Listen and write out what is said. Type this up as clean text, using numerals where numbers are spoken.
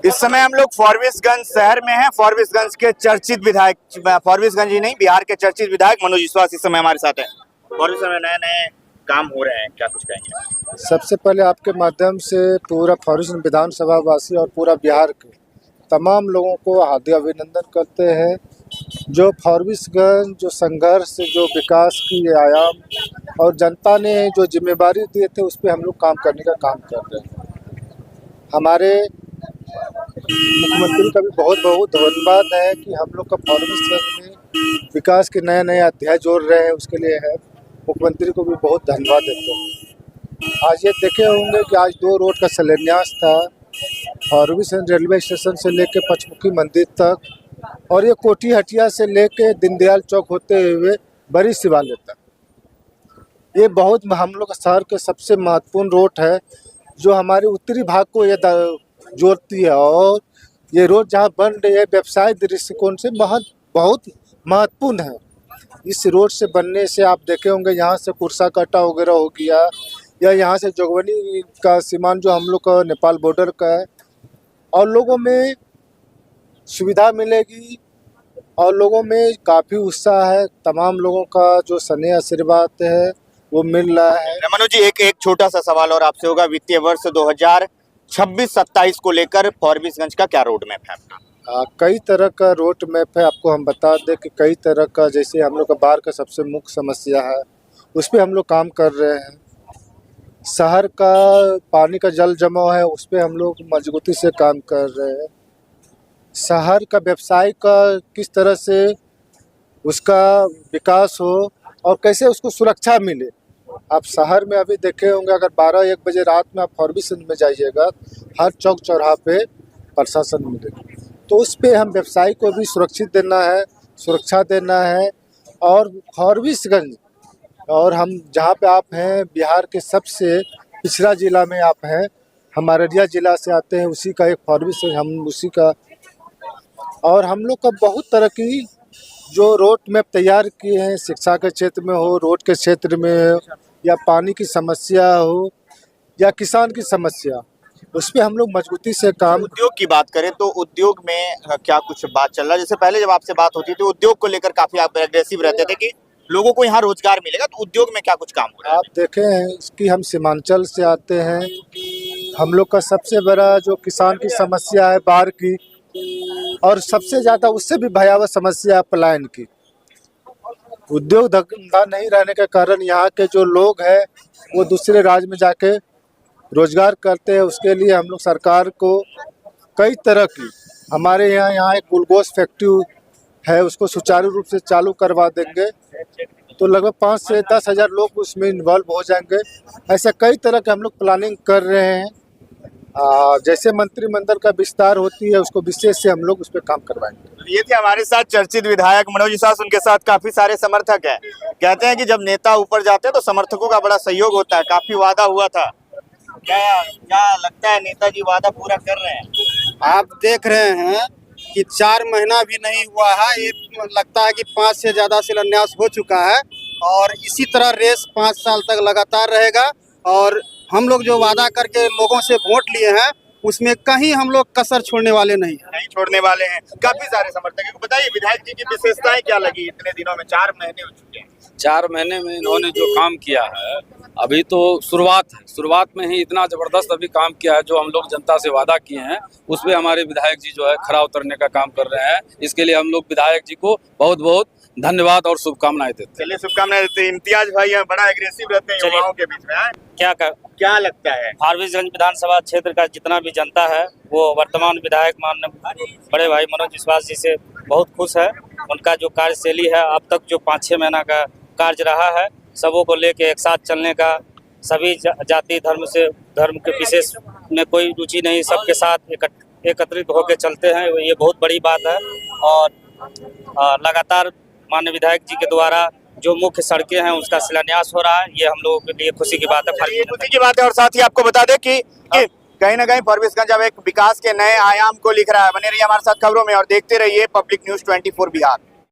इस समय हम लोग फॉरबिसगंज शहर में हैं। फॉरबिसगंज के चर्चित विधायक, फॉरबिसगंज ही नहीं, बिहार के चर्चित विधायक मनोज विश्वास इस समय हमारे साथ हैं। फॉरबिसगंज में नए नए काम हो रहे हैं, क्या कुछ कहेंगे? सबसे पहले आपके माध्यम से पूरा फॉरबिसगंज विधानसभा वासी और पूरा बिहार के तमाम लोगों को हार्दिक अभिनंदन करते हैं। जो फॉरबिसगंज जो संघर्ष, जो विकास की आयाम और जनता ने जो जिम्मेदारी दिए थे उस पर हम लोग काम करने का काम कर रहे हैं। हमारे मुख्यमंत्री का भी बहुत बहुत धन्यवाद है कि हम लोग का फॉरबिसगंज में विकास के नए नए अध्याय जोड़ रहे हैं, उसके लिए है मुख्यमंत्री को भी बहुत धन्यवाद देते हैं। आज ये देखे होंगे कि आज 2 रोड का शिलान्यास था, फॉरबिसगंज रेलवे स्टेशन से लेके पंचमुखी मंदिर तक, और ये कोठी हटिया से लेके दीनदयाल चौक होते हुए बड़ी शिवालय तक। ये बहुत हम लोग शहर के सबसे महत्वपूर्ण रोड है जो हमारे उत्तरी भाग को ये जोड़ती है। और ये रोड जहाँ बन रही है व्यवसाय दृष्टिकोण से बहुत महत्वपूर्ण है। इस रोड से बनने से आप देखे होंगे यहाँ से कुर्सा कट्टा वगैरह हो गया, या यहाँ से जोगबनी का सीमांत जो हम लोग का नेपाल बॉर्डर का है, और लोगों में सुविधा मिलेगी और लोगों में काफ़ी उत्साह है। तमाम लोगों का जो स्नेह आशीर्वाद है वो मिल रहा है। मनोज जी, एक छोटा सा सवाल और आपसे होगा। वित्तीय वर्ष 2026-27 को लेकर फॉरबिसगंज का क्या रोड मैप है आपका? कई तरह का रोड मैप है। आपको हम बता दें कि कई तरह का, जैसे हम लोग का बाढ़ का सबसे मुख्य समस्या है, उस पर हम लोग काम कर रहे हैं। शहर का पानी का जल जमाव है, उस पर हम लोग मजबूती से काम कर रहे हैं। शहर का व्यवसाय का किस तरह से उसका विकास हो और कैसे उसको सुरक्षा मिले। आप शहर में अभी देखे होंगे, अगर 12-1 बजे रात में आप फॉरबिसगंज में जाइएगा, हर चौक चौराहा पे प्रशासन मिलेगा। तो उस पे हम व्यवसायी को भी सुरक्षित देना है, सुरक्षा देना है। और फॉरबिसगंज, और हम जहाँ पे आप हैं, बिहार के सबसे पिछड़ा जिला में आप हैं, हम अररिया जिला से आते हैं, उसी का एक फॉरबिसगंज हम उसी का। और हम लोग का बहुत तरह की जो रोड मैप तैयार किए हैं, शिक्षा के क्षेत्र में हो, रोड के क्षेत्र में हो, या पानी की समस्या हो, या किसान की समस्या, उस पर हम लोग मजबूती से काम। उद्योग की बात करें तो उद्योग में क्या कुछ बात चल रहा है? जैसे पहले जब आपसे बात होती थी उद्योग को लेकर काफी आप एग्रेसिव रहते थे कि लोगों को यहाँ रोजगार मिलेगा, तो उद्योग में क्या कुछ काम हो रहा है? आप देखे हैं कि हम सीमांचल से आते हैं। हम लोग का सबसे बड़ा जो किसान की समस्या है बाढ़ की, और सबसे ज़्यादा उससे भी भयावह समस्या है पलायन की। उद्योग धंधा नहीं रहने के कारण यहाँ के जो लोग हैं वो दूसरे राज्य में जाके रोजगार करते हैं। उसके लिए हम लोग सरकार को कई तरह की, हमारे यहाँ एक ग्लूकोज फैक्ट्री है, उसको सुचारू रूप से चालू करवा देंगे तो लगभग 5 से 10 हज़ार लोग उसमें इन्वॉल्व हो जाएंगे। ऐसे कई तरह के हम लोग प्लानिंग कर रहे हैं। जैसे मंत्रिमंडल का विस्तार होती है उसको विशेष से हम लोग उस पर काम करवाएंगे। ये थे हमारे साथ चर्चित विधायक मनोज विश्वास। उनके साथ काफी सारे समर्थक हैं। कहते हैं कि जब नेता ऊपर जाते हैं तो समर्थकों का बड़ा सहयोग होता है। काफी वादा हुआ था, क्या लगता है नेताजी वादा पूरा कर रहे हैं? आप देख रहे हैं कि 4 महीना भी नहीं हुआ है, ये लगता है कि 5 से ज़्यादा शिलान्यास हो चुका है। और इसी तरह रेस 5 साल तक लगातार रहेगा। और हम लोग जो वादा करके लोगों से वोट लिए हैं उसमें कहीं हम लोग कसर छोड़ने वाले नहीं छोड़ने वाले हैं। काफी सारे समर्थक हैं। बताइए विधायक जी की विशेषताएं क्या लगी इतने दिनों में? 4 महीने हो चुके हैं। 4 महीने में इन्होंने जो काम किया है, अभी तो शुरुआत है, शुरुआत में ही इतना जबरदस्त अभी काम किया है। जो हम लोग जनता से वादा किए हैं उस पर हमारे विधायक जी जो है खरा उतरने का काम कर रहे हैं। इसके लिए हम लोग विधायक जी को बहुत बहुत धन्यवाद और शुभकामनाएं देते हैं। चलिए, शुभकामनाएं देते हैं। इम्तियाज भाई हैं, बड़ा एग्रेसिव रहते हैं युवाओं के बीच में। क्या लगता है फॉरबिसगंज विधानसभा क्षेत्र का जितना भी जनता है वो वर्तमान विधायक माननीय बड़े भाई मनोज विश्वास जी से बहुत खुश है। उनका जो कार्यशैली है, अब तक जो 5-6 महीना का कार्य रहा है, सबों को लेके एक साथ चलने का, सभी जाति धर्म के विशेष में कोई रुचि नहीं, सबके साथ एकत्रित होकर चलते हैं, ये बहुत बड़ी बात है। और लगातार माननीय विधायक जी के द्वारा जो मुख्य सड़कें हैं उसका शिलान्यास हो रहा है, ये हम लोगों के लिए खुशी की बात है। ये खुशी की बात है। और साथ ही आपको बता दें कि कहीं ना कहीं फॉरबिसगंज अब एक विकास के नए आयाम को लिख रहा है। बने रहिए हमारे साथ खबरों में और देखते रहिए पब्लिक न्यूज़ 24 बिहार।